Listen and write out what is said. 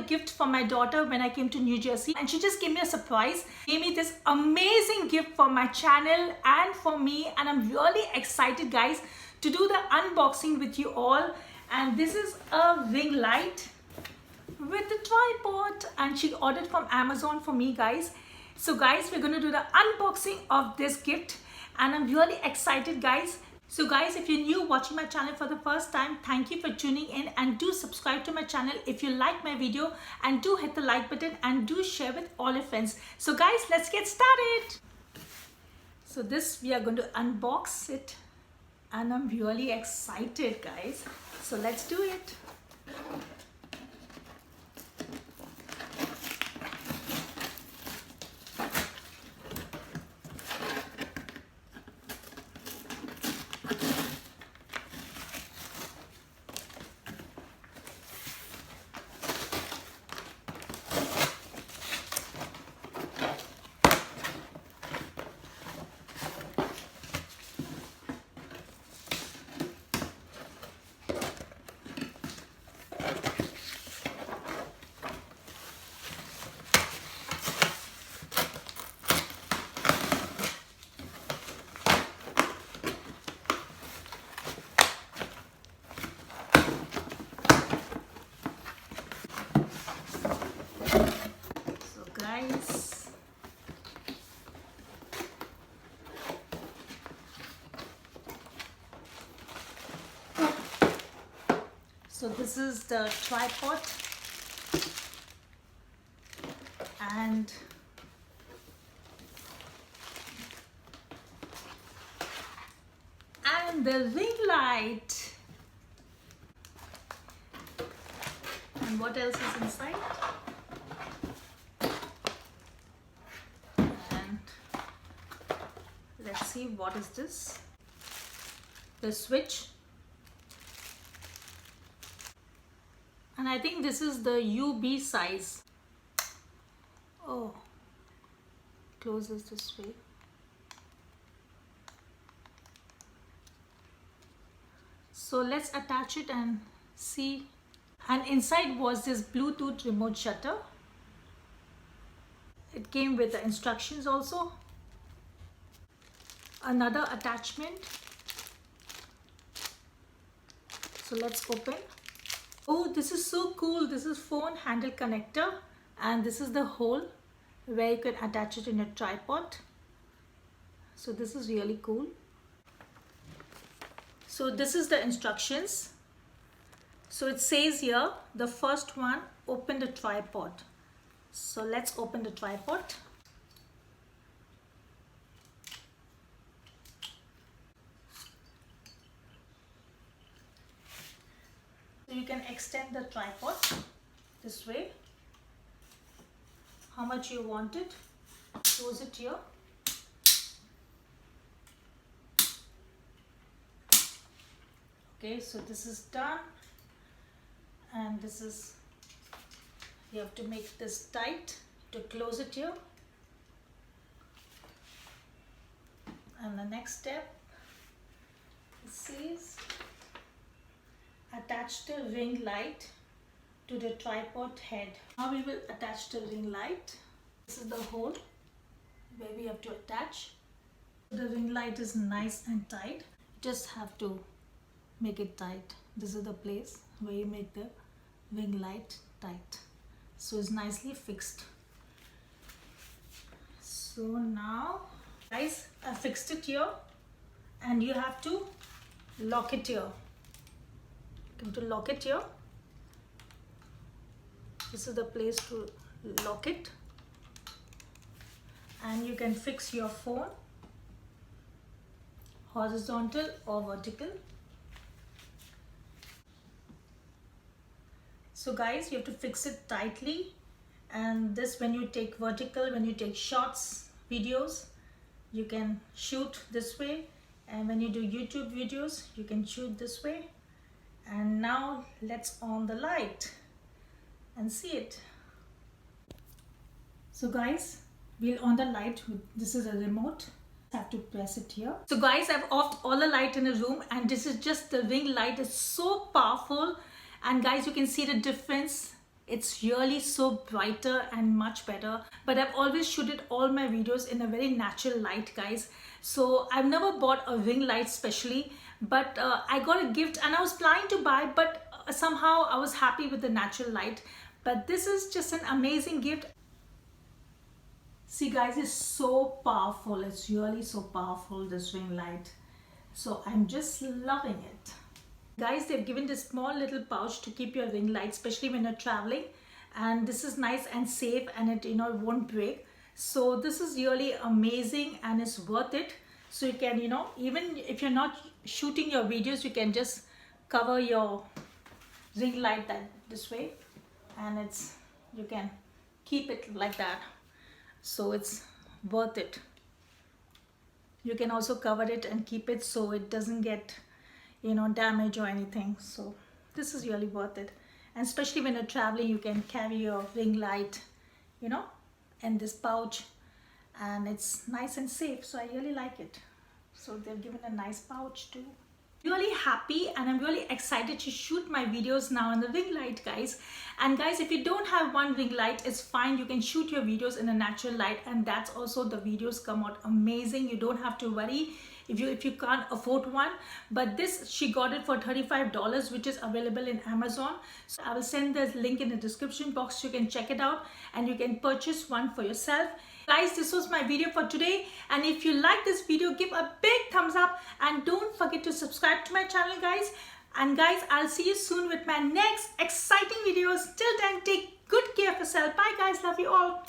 gift for my daughter when I came to New Jersey, and she just gave me a surprise. Gave me this amazing gift for my channel and for me, and I'm really excited, guys, to do the unboxing with you all. And this is a ring light with a tripod, and she ordered from Amazon for me, guys. So guys, we're going to do the unboxing of this gift, and I'm really excited, guys. So guys, if you're new watching my channel for the first time, thank you for tuning in, and do subscribe to my channel if you like my video, and do hit the like button and do share with all your friends. So guys, let's get started. So this, we are going to unbox it, and I'm really excited, guys. So let's do it. So this is the tripod, and the ring light. And what else is inside? And let's see, what is this? The switch. And I think this is the UBeesize. Oh, closes this way. So let's attach it and see. And inside was this Bluetooth remote shutter. It came with the instructions also. Another attachment. So let's open. Oh, this is so cool. This is phone handle connector, and this is the hole where you can attach it in a tripod. So this is really cool. So this is the instructions. So it says here, the first one, open the tripod. So let's open the tripod. So you can extend the tripod this way, how much you want it. Close it here. Okay, so this is done, and this is, you have to make this tight to close it here. And the next step, it says attach the ring light to the tripod head. Now we will attach the ring light. This is the hole where we have to attach. The ring light is nice and tight. You just have to make it tight. This is the place where you make the ring light tight. So it's nicely fixed. So now, guys, I fixed it here, and you have to lock it here. To lock it here. This is the place to lock it, and you can fix your phone horizontal or vertical. So guys, you have to fix it tightly, and this, when you take vertical, when you take shots, videos, you can shoot this way, and when you do YouTube videos, you can shoot this way. And now let's on the light and see it. So guys, we'll on the light. This is a remote. I have to press it here. So guys, I've off all the light in the room, and this is just the ring light. Is so powerful, and guys, you can see the difference It's really so brighter and much better. But I've always shooted all my videos in a very natural light, guys. So I've never bought a ring light specially, but I got a gift and I was planning to buy, but somehow I was happy with the natural light. But this is just an amazing gift. See guys, it's so powerful. It's really so powerful, this ring light. So I'm just loving it. Guys, they've given this small little pouch to keep your ring light, especially when you're traveling. And this is nice and safe, and it it won't break. So this is really amazing and it's worth it. So you can, even if you're not shooting your videos, you can just cover your ring light this way, and you can keep it like that. So it's worth it. You can also cover it and keep it so it doesn't get damage or anything. So this is really worth it, and especially when you're traveling, you can carry your ring light in this pouch, and it's nice and safe. So I really like it. So they've given a nice pouch too. Really happy, and I'm really excited to shoot my videos now on the ring light, guys. And guys, if you don't have one ring light, it's fine. You can shoot your videos in a natural light, and that's also, the videos come out amazing. You don't have to worry if you can't afford one. But this, she got it for $35, which is available in Amazon. So I will send the link in the description box so you can check it out and you can purchase one for yourself. Guys, this was my video for today, and if you like this video, give a big thumbs up and don't forget to subscribe to my channel, guys. And guys, I'll see you soon with my next exciting videos. Till then, take good care of yourself. Bye guys, love you all.